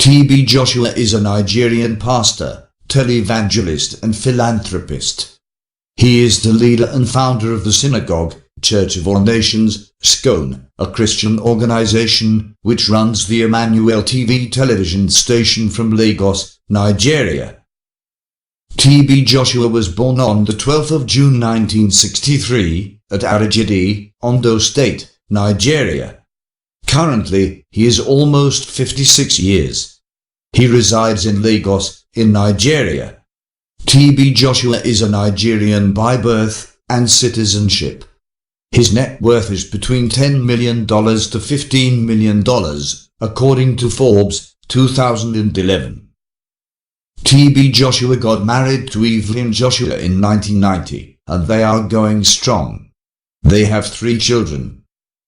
TB Joshua is a Nigerian pastor, televangelist and philanthropist. He is the leader and founder of the Synagogue, Church of All Nations, SCOAN, a Christian organization which runs the Emmanuel TV television station from Lagos, Nigeria. TB Joshua was born on the 12th of June 1963 at Arigidi, Ondo State, Nigeria. Currently, he is almost 56 years. He resides in Lagos, in Nigeria. TB Joshua is a Nigerian by birth and citizenship. His net worth is between $10 million to $15 million, according to Forbes, 2011. TB Joshua got married to Evelyn Joshua in 1990, and they are going strong. They have 3 children.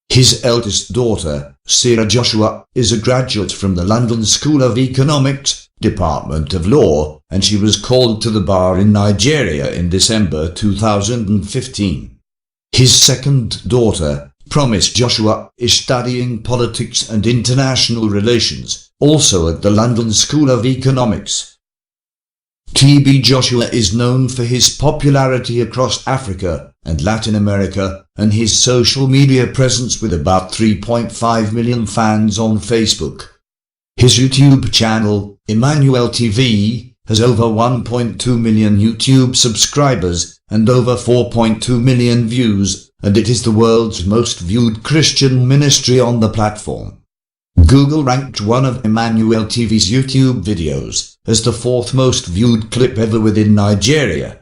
His eldest daughter, Sarah Joshua, is a graduate from the London School of Economics, Department of Law, and she was called to the bar in Nigeria in December 2015. His second daughter, Promise Joshua, is studying politics and international relations, also at the London School of Economics. TB Joshua is known for his popularity across Africa and Latin America and his social media presence with about 3.5 million fans on Facebook. His YouTube channel, Emmanuel TV, has over 1.2 million YouTube subscribers and over 4.2 million views, and it is the world's most viewed Christian ministry on the platform. Google ranked one of Emmanuel TV's YouTube videos as the 4th most viewed clip ever within Nigeria.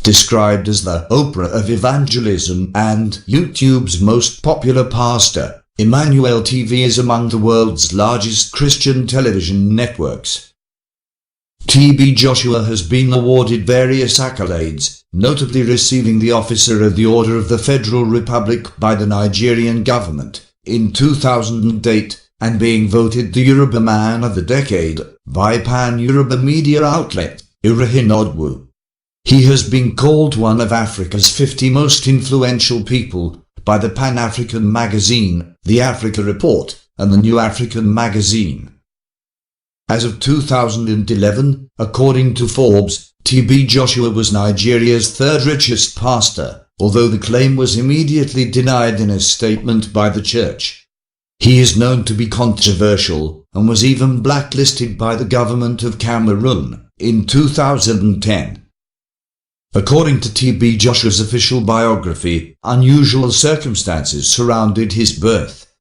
Described as the Oprah of evangelism and YouTube's most popular pastor, Emmanuel TV is among the world's largest Christian television networks. TB Joshua has been awarded various accolades, notably receiving the Officer of the Order of the Federal Republic by the Nigerian government in 2008, and being voted the Yoruba Man of the Decade by Pan-Yoruba media outlet, Irahinodwu. He has been called one of Africa's 50 most influential people by the Pan-African magazine, The Africa Report, and the New African magazine. As of 2011, according to Forbes, TB Joshua was Nigeria's 3rd richest pastor, although the claim was immediately denied in a statement by the church. He is known to be controversial and was even blacklisted by the government of Cameroon in 2010. According to TB Joshua's official biography, unusual circumstances surrounded his birth.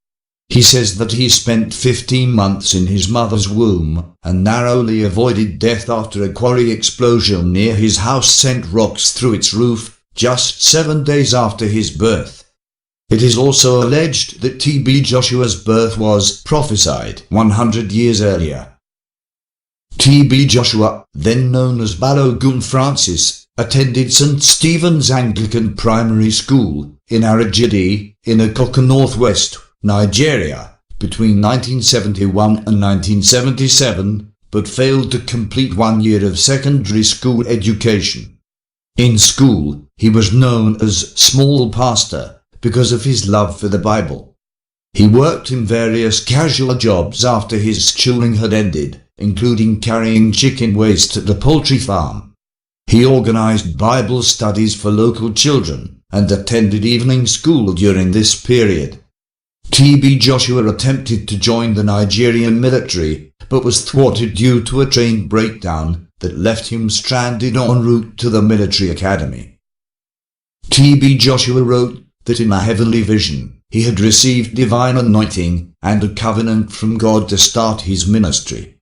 He says that he spent 15 months in his mother's womb and narrowly avoided death after a quarry explosion near his house sent rocks through its roof just 7 days after his birth. It is also alleged that TB Joshua's birth was prophesied 100 years earlier. TB Joshua, then known as Balogun Francis, attended St. Stephen's Anglican Primary School in Arigidi, in Akoko, Northwest, Nigeria, between 1971 and 1977, but failed to complete 1 year of secondary school education. In school, he was known as Small Pastor because of his love for the Bible. He worked in various casual jobs after his schooling had ended, including carrying chicken waste at the poultry farm. He organized Bible studies for local children and attended evening school during this period. TB Joshua attempted to join the Nigerian military, but was thwarted due to a train breakdown that left him stranded en route to the military academy. TB Joshua wrote that in a heavenly vision, he had received divine anointing and a covenant from God to start his ministry.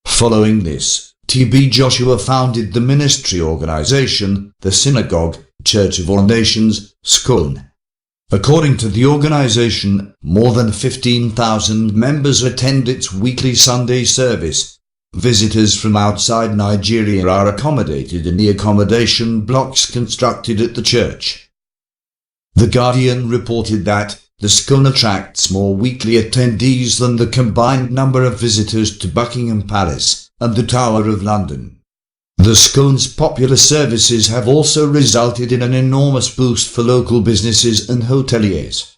Following this, TB Joshua founded the ministry organization, the Synagogue, Church of All Nations, SCOAN. According to the organization, more than 15,000 members attend its weekly Sunday service. Visitors from outside Nigeria are accommodated in the accommodation blocks constructed at the church. The Guardian reported that the SCOAN attracts more weekly attendees than the combined number of visitors to Buckingham Palace and the Tower of London. The SCOAN's popular services have also resulted in an enormous boost for local businesses and hoteliers.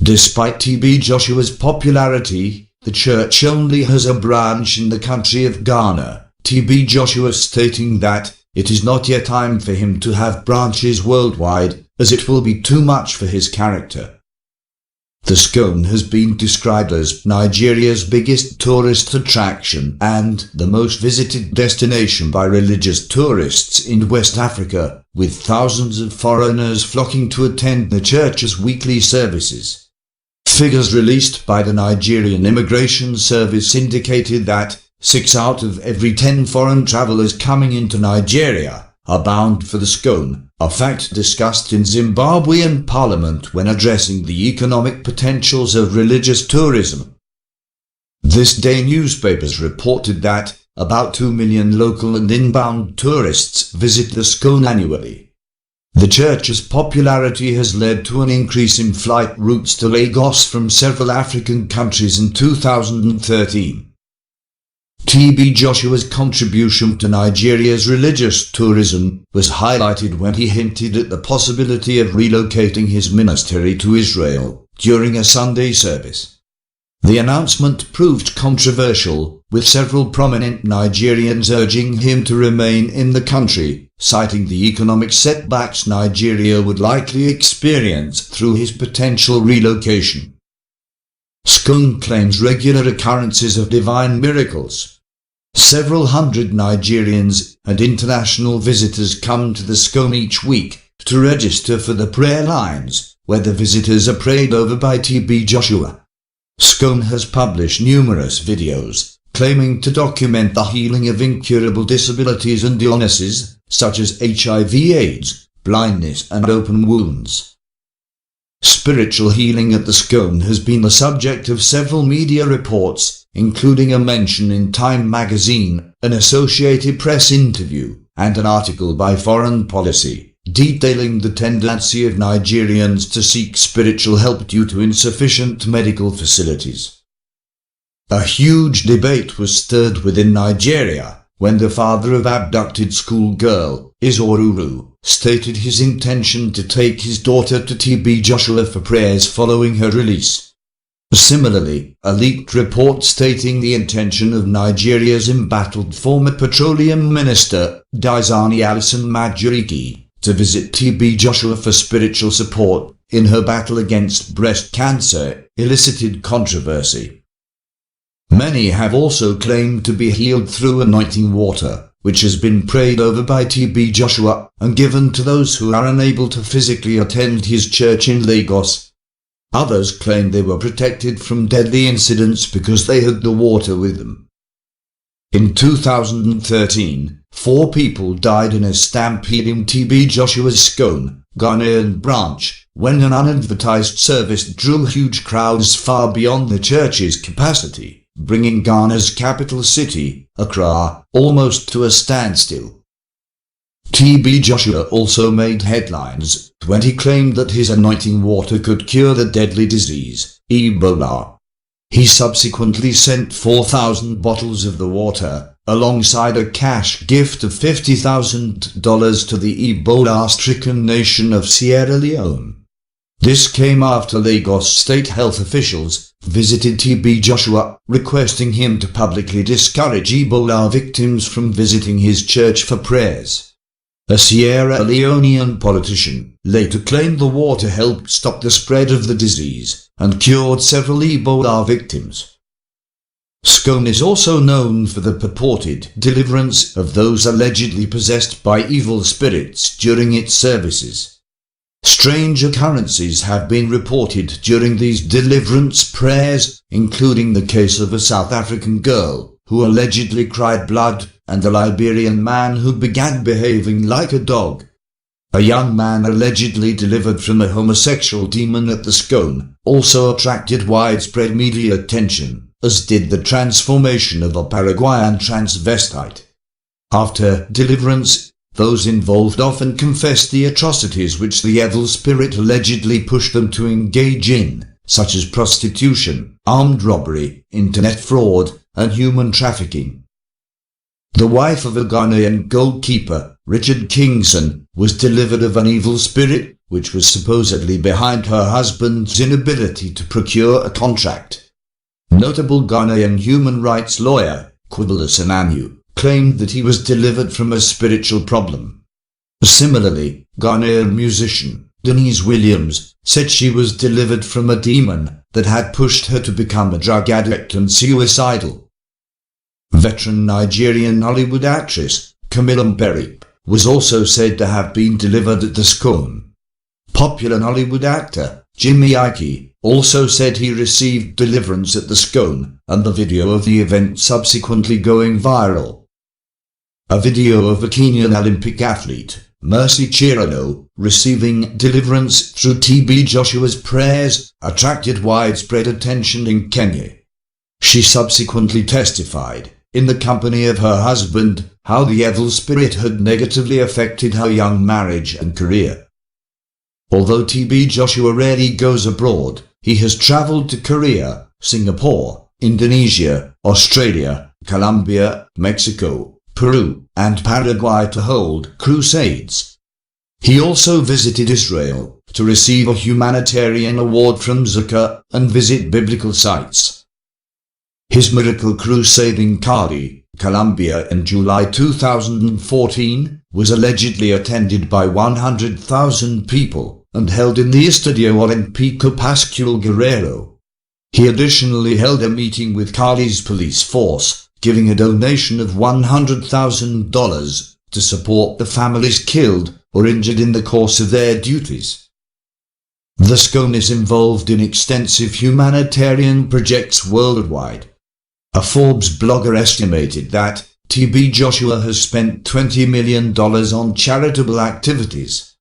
Despite TB Joshua's popularity, the church only has a branch in the country of Ghana, TB Joshua stating that it is not yet time for him to have branches worldwide, as it will be too much for his character. The Scone has been described as Nigeria's biggest tourist attraction and the most visited destination by religious tourists in West Africa, with thousands of foreigners flocking to attend the church's weekly services. Figures released by the Nigerian Immigration Service indicated that 6 out of every 10 foreign travelers coming into Nigeria are bound for the Scone, a fact discussed in Zimbabwean parliament when addressing the economic potentials of religious tourism. This day newspapers reported that about 2 million local and inbound tourists visit the Scone annually. The church's popularity has led to an increase in flight routes to Lagos from several African countries in 2013. TB Joshua's contribution to Nigeria's religious tourism was highlighted when he hinted at the possibility of relocating his ministry to Israel during a Sunday service. The announcement proved controversial, with several prominent Nigerians urging him to remain in the country, citing the economic setbacks Nigeria would likely experience through his potential relocation. Scone claims regular occurrences of divine miracles. Several hundred Nigerians and international visitors come to the Scone each week to register for the prayer lines, where the visitors are prayed over by TB Joshua. Scone has published numerous videos, claiming to document the healing of incurable disabilities and illnesses, such as HIV/AIDS, blindness and open wounds. Spiritual healing at the Scone has been the subject of several media reports, including a mention in Time magazine, an Associated Press interview, and an article by Foreign Policy, detailing the tendency of Nigerians to seek spiritual help due to insufficient medical facilities. A huge debate was stirred within Nigeria when the father of abducted schoolgirl, Izoruru, stated his intention to take his daughter to TB Joshua for prayers following her release. Similarly, a leaked report stating the intention of Nigeria's embattled former petroleum minister, Daisani Alison Madueke, to visit TB Joshua for spiritual support in her battle against breast cancer, elicited controversy. Many have also claimed to be healed through anointing water, which has been prayed over by TB Joshua and given to those who are unable to physically attend his church in Lagos. Others claim they were protected from deadly incidents because they had the water with them. In 2013, 4 people died in a stampede in TB Joshua's Scone, Ghanaian branch, when an unadvertised service drew huge crowds far beyond the church's capacity, bringing Ghana's capital city, Accra, almost to a standstill. TB Joshua also made headlines when he claimed that his anointing water could cure the deadly disease, Ebola. He subsequently sent 4,000 bottles of the water, alongside a cash gift of $50,000 to the Ebola-stricken nation of Sierra Leone. This came after Lagos state health officials visited TB Joshua, requesting him to publicly discourage Ebola victims from visiting his church for prayers. A Sierra Leonean politician later claimed the water helped stop the spread of the disease and cured several Ebola victims. Scone is also known for the purported deliverance of those allegedly possessed by evil spirits during its services. Strange occurrences have been reported during these deliverance prayers, including the case of a South African girl who allegedly cried blood, and a Liberian man who began behaving like a dog. A young man allegedly delivered from a homosexual demon at the Scone also attracted widespread media attention, as did the transformation of a Paraguayan transvestite. After deliverance, those involved often confessed the atrocities which the evil spirit allegedly pushed them to engage in, such as prostitution, armed robbery, internet fraud, and human trafficking. The wife of a Ghanaian goalkeeper, Richard Kingson, was delivered of an evil spirit, which was supposedly behind her husband's inability to procure a contract. Notable Ghanaian human rights lawyer, Kwabena Senanyo, claimed that he was delivered from a spiritual problem. Similarly, Ghanaian musician Denise Williams said she was delivered from a demon that had pushed her to become a drug addict and suicidal. Veteran Nigerian Hollywood actress Camilla Mberry was also said to have been delivered at the SCOAN. Popular Hollywood actor Jimmy Ike also said he received deliverance at the SCOAN, and the video of the event subsequently going viral. A video of a Kenyan Olympic athlete, Mercy Cherono, receiving deliverance through TB Joshua's prayers attracted widespread attention in Kenya. She subsequently testified, in the company of her husband, how the evil spirit had negatively affected her young marriage and career. Although TB Joshua rarely goes abroad, he has travelled to Korea, Singapore, Indonesia, Australia, Colombia, Mexico, Peru, and Paraguay to hold crusades. He also visited Israel to receive a humanitarian award from Zaka and visit biblical sites. His miracle crusade in Cali, Colombia in July 2014 was allegedly attended by 100,000 people and held in the Estadio Olímpico Pascual Guerrero. He additionally held a meeting with Cali's police force, giving a donation of $100,000 to support the families killed or injured in the course of their duties. The SCOAN is involved in extensive humanitarian projects worldwide. A Forbes blogger estimated that TB Joshua has spent $20 million on charitable activities.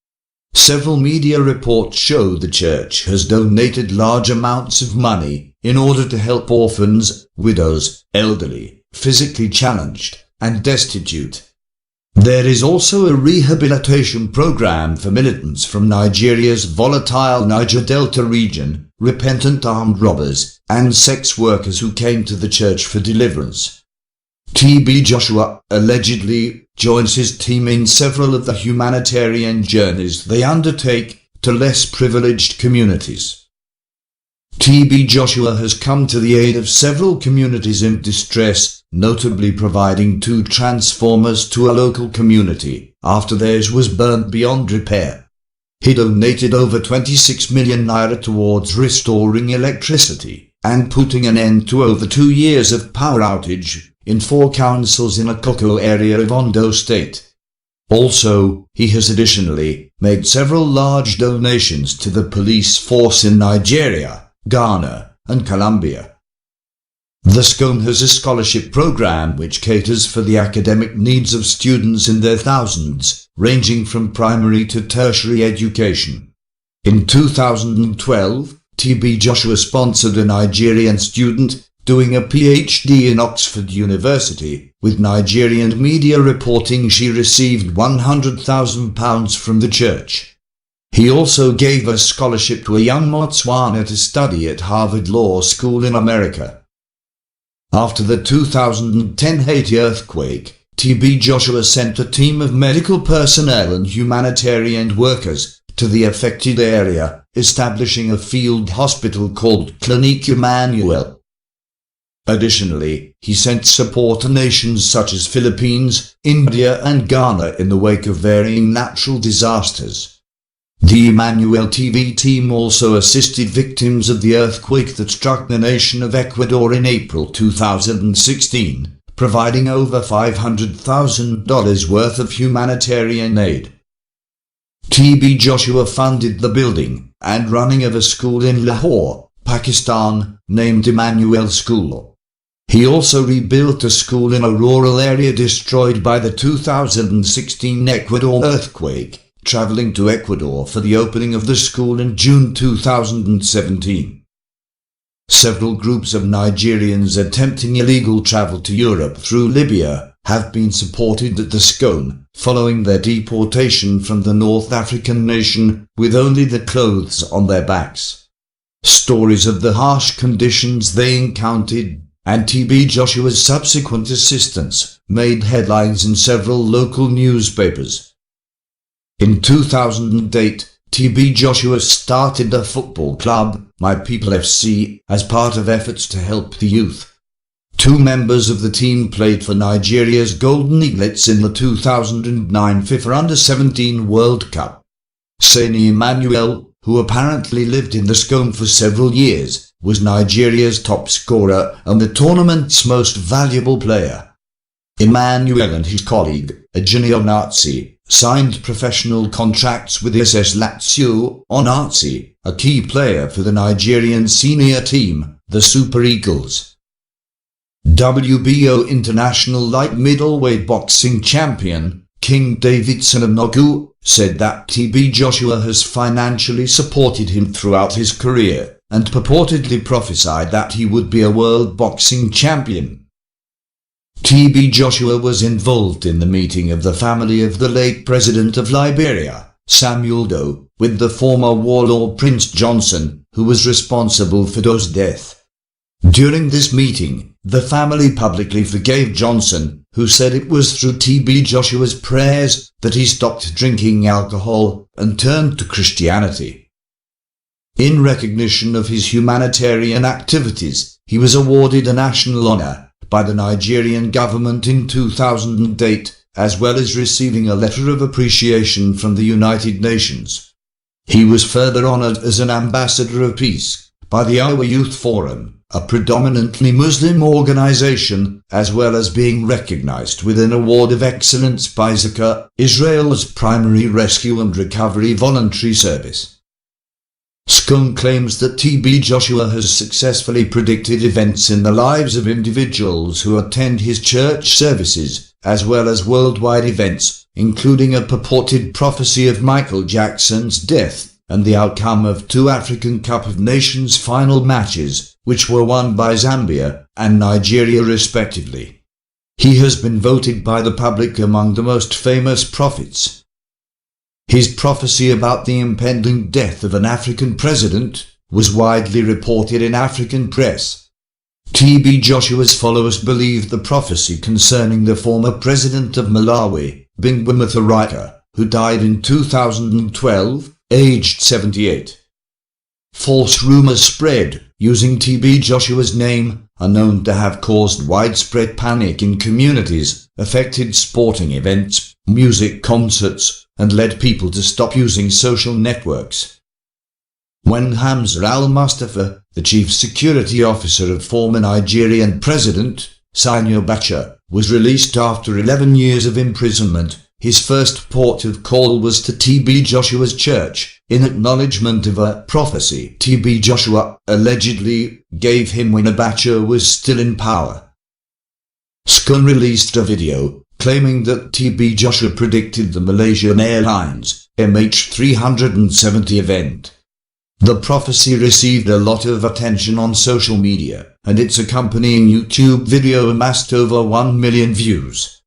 Several media reports show the church has donated large amounts of money in order to help orphans, widows, elderly, physically challenged, and destitute. There is also a rehabilitation program for militants from Nigeria's volatile Niger Delta region, repentant armed robbers, and sex workers who came to the church for deliverance. TB Joshua allegedly joins his team in several of the humanitarian journeys they undertake to less privileged communities. TB Joshua has come to the aid of several communities in distress, notably providing 2 transformers to a local community after theirs was burnt beyond repair. He donated over 26 million naira towards restoring electricity and putting an end to over 2 years of power outage in 4 councils in a Akoko area of Ondo State. Also, he has additionally made several large donations to the police force in Nigeria, Ghana, and Colombia. The SCOAN has a scholarship program which caters for the academic needs of students in their thousands, ranging from primary to tertiary education. In 2012, TB Joshua sponsored a Nigerian student doing a PhD in Oxford University, with Nigerian media reporting she received £100,000 from the church. He also gave a scholarship to a young Motswana to study at Harvard Law School in America. After the 2010 Haiti earthquake, TB Joshua sent a team of medical personnel and humanitarian workers to the affected area, establishing a field hospital called Clinique Emmanuel. Additionally, he sent support to nations such as Philippines, India, and Ghana in the wake of varying natural disasters. The Emmanuel TV team also assisted victims of the earthquake that struck the nation of Ecuador in April 2016, providing over $500,000 worth of humanitarian aid. TB Joshua funded the building and running of a school in Lahore, Pakistan, named Emmanuel School. He also rebuilt a school in a rural area destroyed by the 2016 Ecuador earthquake, traveling to Ecuador for the opening of the school in June 2017. Several groups of Nigerians attempting illegal travel to Europe through Libya have been supported at the SCOAN, following their deportation from the North African nation with only the clothes on their backs. Stories of the harsh conditions they encountered and TB Joshua's subsequent assistance made headlines in several local newspapers. In 2008, TB Joshua started a football club, My People FC, as part of efforts to help the youth. 2 members of the team played for Nigeria's Golden Eaglets in the 2009 FIFA Under-17 World Cup. Sani Emmanuel, who apparently lived in the Scone for several years, was Nigeria's top scorer and the tournament's most valuable player. Emmanuel and his colleague, Eugenio Nazi, signed professional contracts with SS Lazio Nazi, a key player for the Nigerian senior team, the Super Eagles. WBO International Light Middleweight Boxing Champion, King Davidson Onogu, said that TB Joshua has financially supported him throughout his career, and purportedly prophesied that he would be a world boxing champion. TB Joshua was involved in the meeting of the family of the late President of Liberia, Samuel Doe, with the former warlord Prince Johnson, who was responsible for Doe's death. During this meeting, the family publicly forgave Johnson, who said it was through TB Joshua's prayers that he stopped drinking alcohol and turned to Christianity. In recognition of his humanitarian activities, he was awarded a national honor by the Nigerian government in 2008, as well as receiving a letter of appreciation from the United Nations. He was further honored as an ambassador of peace by the Iowa Youth Forum, a predominantly Muslim organization, as well as being recognized with an award of excellence by Zaka, Israel's primary rescue and recovery voluntary service. Scone claims that TB Joshua has successfully predicted events in the lives of individuals who attend his church services, as well as worldwide events, including a purported prophecy of Michael Jackson's death and the outcome of 2 African Cup of Nations final matches, which were won by Zambia and Nigeria respectively. He has been voted by the public among the most famous prophets. His prophecy about the impending death of an African president was widely reported in African press. TB Joshua's followers believed the prophecy concerning the former president of Malawi, Bingu Mutharika, who died in 2012, aged 78. False rumors spread, using TB Joshua's name, are known to have caused widespread panic in communities, affected sporting events, music concerts, and led people to stop using social networks. When Hamza al-Mustafa, the chief security officer of former Nigerian President Sani Abacha, was released after 11 years of imprisonment, his first port of call was to TB Joshua's church, in acknowledgement of a prophecy TB Joshua allegedly gave him when Abacha was still in power. Scone released a video claiming that TB Joshua predicted the Malaysian Airlines MH370 event. The prophecy received a lot of attention on social media, and its accompanying YouTube video amassed over 1 million views.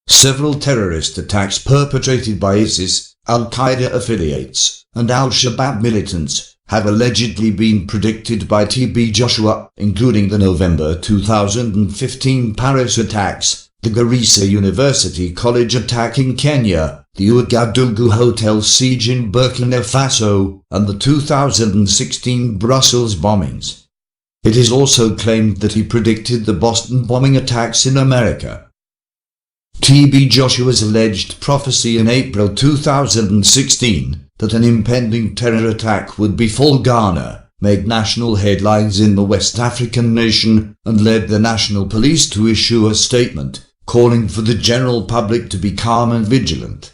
Several terrorist attacks perpetrated by ISIS, Al-Qaeda affiliates, and Al-Shabaab militants have allegedly been predicted by TB Joshua, including the November 2015 Paris attacks, the Garissa University College attack in Kenya, the Ouagadougou hotel siege in Burkina Faso, and the 2016 Brussels bombings. It is also claimed that he predicted the Boston bombing attacks in America. TB Joshua's alleged prophecy in April 2016 that an impending terror attack would befall Ghana made national headlines in the West African nation and led the national police to issue a statement calling for the general public to be calm and vigilant.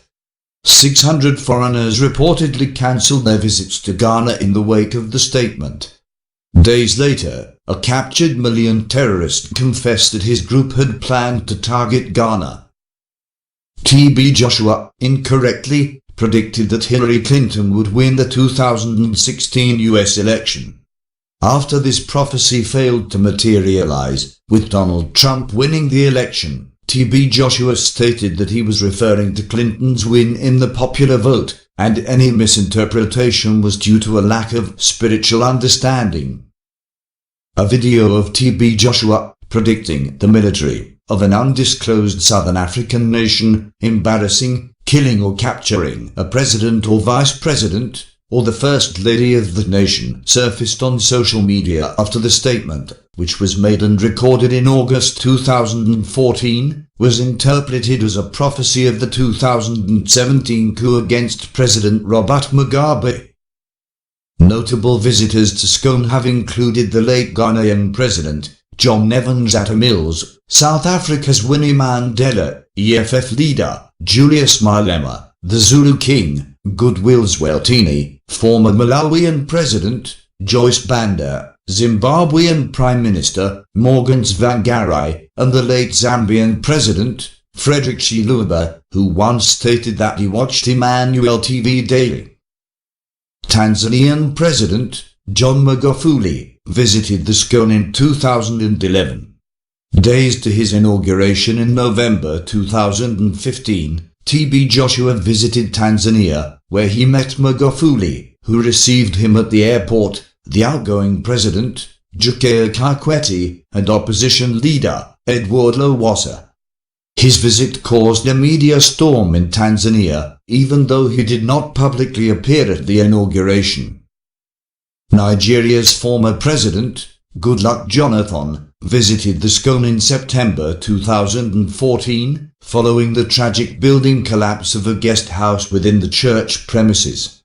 600 foreigners reportedly cancelled their visits to Ghana in the wake of the statement. Days later, a captured Malian terrorist confessed that his group had planned to target Ghana. TB Joshua incorrectly predicted that Hillary Clinton would win the 2016 US election. After this prophecy failed to materialize, with Donald Trump winning the election, TB Joshua stated that he was referring to Clinton's win in the popular vote, and any misinterpretation was due to a lack of spiritual understanding. A video of TB Joshua predicting the military of an undisclosed southern African nation embarrassing, killing or capturing a president or vice president or the First Lady of the nation, surfaced on social media after the statement, which was made and recorded in August 2014, was interpreted as a prophecy of the 2017 coup against President Robert Mugabe. Notable visitors to Scone have included the late Ghanaian President John Evans Atta Mills, South Africa's Winnie Mandela, EFF leader Julius Malema, the Zulu King Goodwill Zwelithini, former Malawian President Joyce Banda, Zimbabwean Prime Minister Morgan Tsvangirai, and the late Zambian President Frederick Chiluba, who once stated that he watched Emmanuel TV daily. Tanzanian President John Magufuli visited the Scone in 2011. Days to his inauguration in November 2015, TB Joshua visited Tanzania, where he met Magufuli, who received him at the airport, the outgoing president, Jakaya Kikwete, and opposition leader, Edward Lowassa. His visit caused a media storm in Tanzania, even though he did not publicly appear at the inauguration. Nigeria's former president, Goodluck Jonathan, visited the Scone in September 2014, following the tragic building collapse of a guest house within the church premises.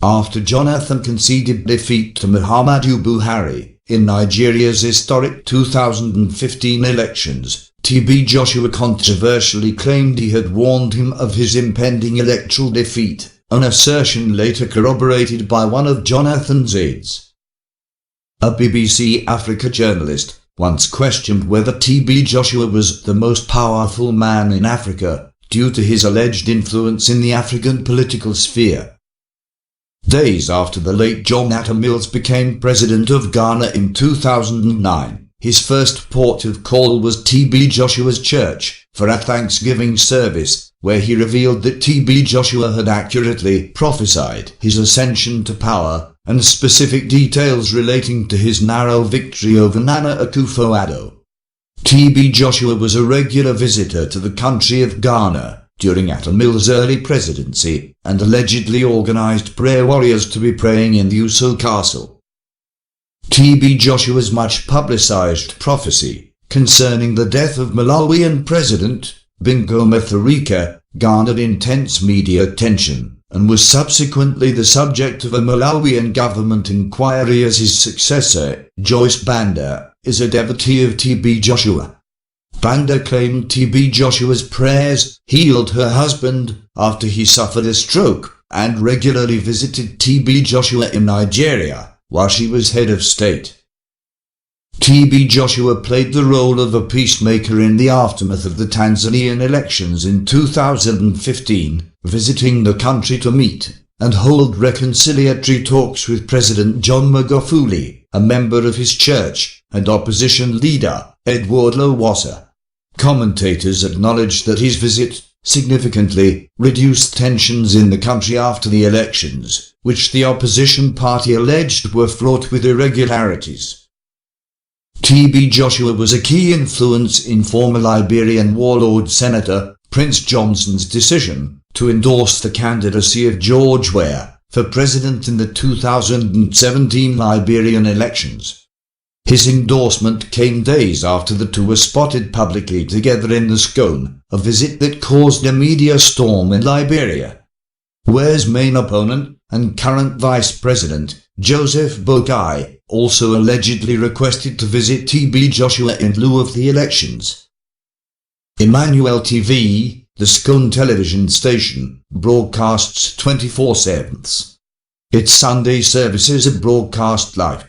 After Jonathan conceded defeat to Muhammadu Buhari in Nigeria's historic 2015 elections, TB Joshua controversially claimed he had warned him of his impending electoral defeat, an assertion later corroborated by one of Jonathan's aides. A BBC Africa journalist once questioned whether TB Joshua was the most powerful man in Africa, due to his alleged influence in the African political sphere. Days after the late John Atta Mills became president of Ghana in 2009, his first port of call was TB Joshua's church for a Thanksgiving service, where he revealed that TB Joshua had accurately prophesied his ascension to power and specific details relating to his narrow victory over Nana Akufo-Addo. TB Joshua was a regular visitor to the country of Ghana during Atta Mills' early presidency and allegedly organized prayer warriors to be praying in the Uso Castle. TB Joshua's much publicized prophecy concerning the death of Malawian President Bingu Mutharika garnered intense media attention and was subsequently the subject of a Malawian government inquiry, as his successor, Joyce Banda, is a devotee of TB Joshua. Banda claimed TB Joshua's prayers healed her husband after he suffered a stroke, and regularly visited TB Joshua in Nigeria while she was head of state. TB Joshua played the role of a peacemaker in the aftermath of the Tanzanian elections in 2015, visiting the country to meet and hold reconciliatory talks with President John Magufuli, a member of his church, and opposition leader Edward Lowassa. Commentators acknowledged that his visit significantly reduced tensions in the country after the elections, which the opposition party alleged were fraught with irregularities. TB Joshua was a key influence in former Liberian warlord Senator Prince Johnson's decision to endorse the candidacy of George Weah for president in the 2017 Liberian elections. His endorsement came days after the two were spotted publicly together in the Scone, a visit that caused a media storm in Liberia. Weah's main opponent and current vice president, Joseph Boakai, also allegedly requested to visit TB Joshua in lieu of the elections. Emmanuel TV, the Scone television station, broadcasts 24/7. Its Sunday services are broadcast live.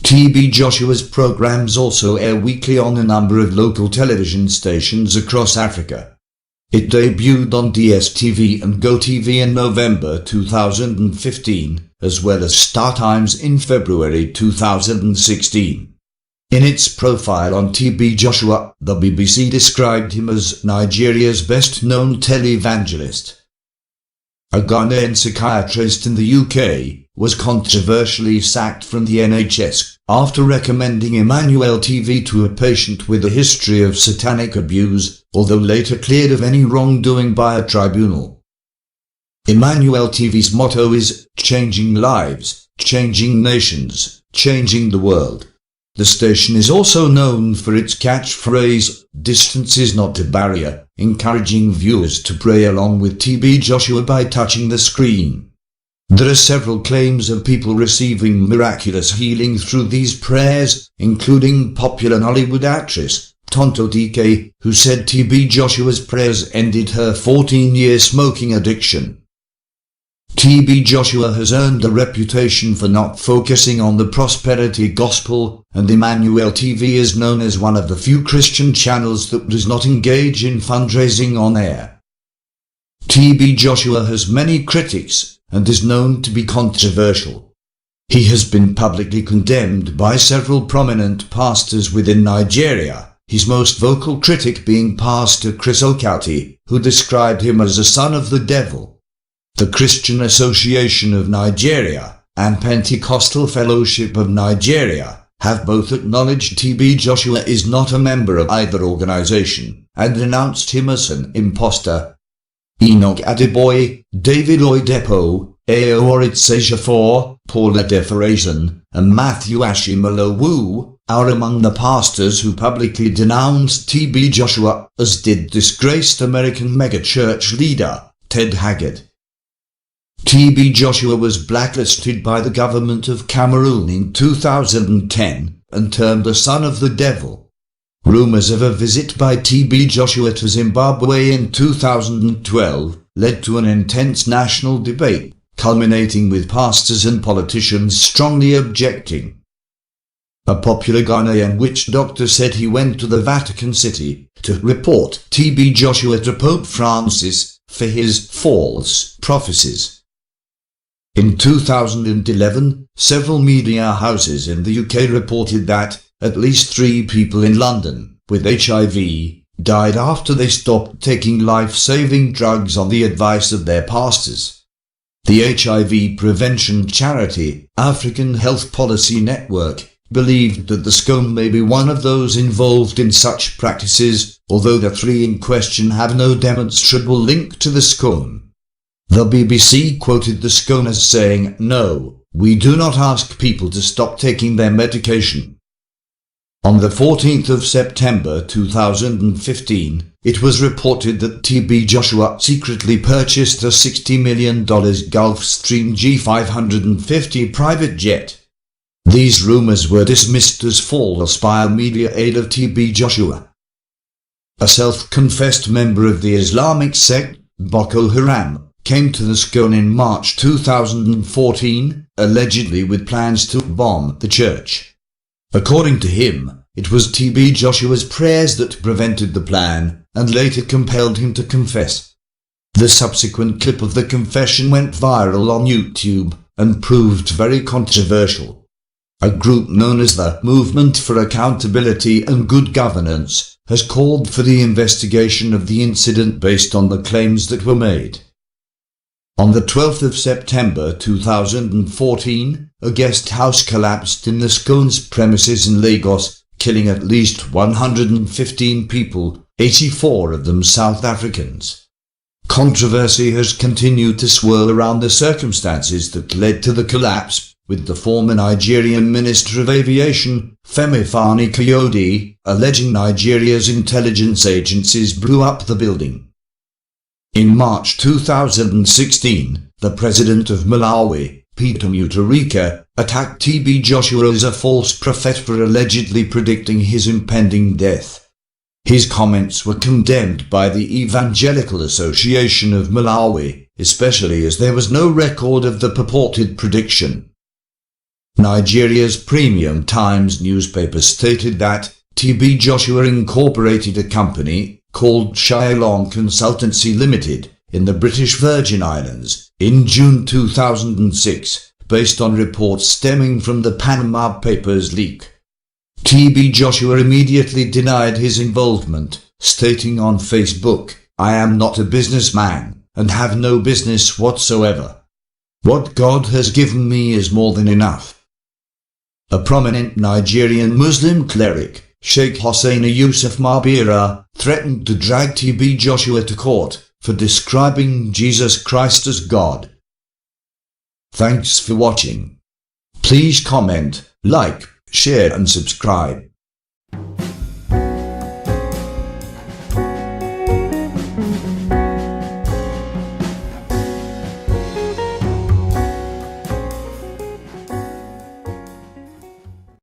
TB Joshua's programs also air weekly on a number of local television stations across Africa. It debuted on DSTV and GoTV in November 2015, as well as StarTimes in February 2016. In its profile on TB Joshua, the BBC described him as Nigeria's best-known televangelist. A Ghanaian psychiatrist in the UK was controversially sacked from the NHS after recommending Emmanuel TV to a patient with a history of satanic abuse, although later cleared of any wrongdoing by a tribunal. Emmanuel TV's motto is changing lives, changing nations, changing the world. The station is also known for its catchphrase, "Distance is not a barrier," encouraging viewers to pray along with TB Joshua by touching the screen. There are several claims of people receiving miraculous healing through these prayers, including popular Hollywood actress Tonto TK, who said TB Joshua's prayers ended her 14-year smoking addiction. TB Joshua has earned a reputation for not focusing on the prosperity gospel, and Emmanuel TV is known as one of the few Christian channels that does not engage in fundraising on air. TB Joshua has many critics, and is known to be controversial. He has been publicly condemned by several prominent pastors within Nigeria, his most vocal critic being Pastor Chris Okauti, who described him as a son of the devil. The Christian Association of Nigeria and Pentecostal Fellowship of Nigeria have both acknowledged TB Joshua is not a member of either organization and denounced him as an impostor. Enoch Adeboye, David Oyedepo, Ayorit Sejafor, Paula Deferazan, and Matthew Ashimolowu are among the pastors who publicly denounced TB Joshua, as did disgraced American megachurch leader Ted Haggard. TB Joshua was blacklisted by the government of Cameroon in 2010 and termed a son of the devil. Rumors of a visit by TB Joshua to Zimbabwe in 2012 led to an intense national debate, culminating with pastors and politicians strongly objecting. A popular Ghanaian witch doctor said he went to the Vatican City to report TB Joshua to Pope Francis for his false prophecies. In 2011, several media houses in the UK reported that at least 3 people in London with HIV died after they stopped taking life-saving drugs on the advice of their pastors. The HIV prevention charity, African Health Policy Network, believed that the SCOAN may be one of those involved in such practices, although the 3 in question have no demonstrable link to the SCOAN. The BBC quoted the SCOAN as saying, "No, we do not ask people to stop taking their medication." On the 14th of September 2015, it was reported that TB Joshua secretly purchased a $60 million Gulfstream G550 private jet. These rumors were dismissed as false by a media aide of TB Joshua. A self-confessed member of the Islamic sect, Boko Haram, came to the SCOAN in March 2014, allegedly with plans to bomb the church. According to him, it was TB Joshua's prayers that prevented the plan, and later compelled him to confess. The subsequent clip of the confession went viral on YouTube, and proved very controversial. A group known as the Movement for Accountability and Good Governance has called for the investigation of the incident based on the claims that were made. On the 12th of September 2014, a guest house collapsed in the SCOAN's premises in Lagos, killing at least 115 people, 84 of them South Africans. Controversy has continued to swirl around the circumstances that led to the collapse, with the former Nigerian Minister of Aviation, Femi Fani-Kayode, alleging Nigeria's intelligence agencies blew up the building. In March 2016, the president of Malawi, Peter Mutharika, attacked TB Joshua as a false prophet for allegedly predicting his impending death. His comments were condemned by the Evangelical Association of Malawi, especially as there was no record of the purported prediction. Nigeria's Premium Times newspaper stated that TB Joshua incorporated a company called Shylon Consultancy Limited in the British Virgin Islands in June 2006, based on reports stemming from the Panama Papers leak. TB Joshua immediately denied his involvement, stating on Facebook, "I am not a businessman and have no business whatsoever. What God has given me is more than enough." A prominent Nigerian Muslim cleric, Sheikh Hosseini Yusuf Mabira, threatened to drag TB Joshua to court for describing Jesus Christ as God. Thanks for watching. Please comment, like, share and subscribe.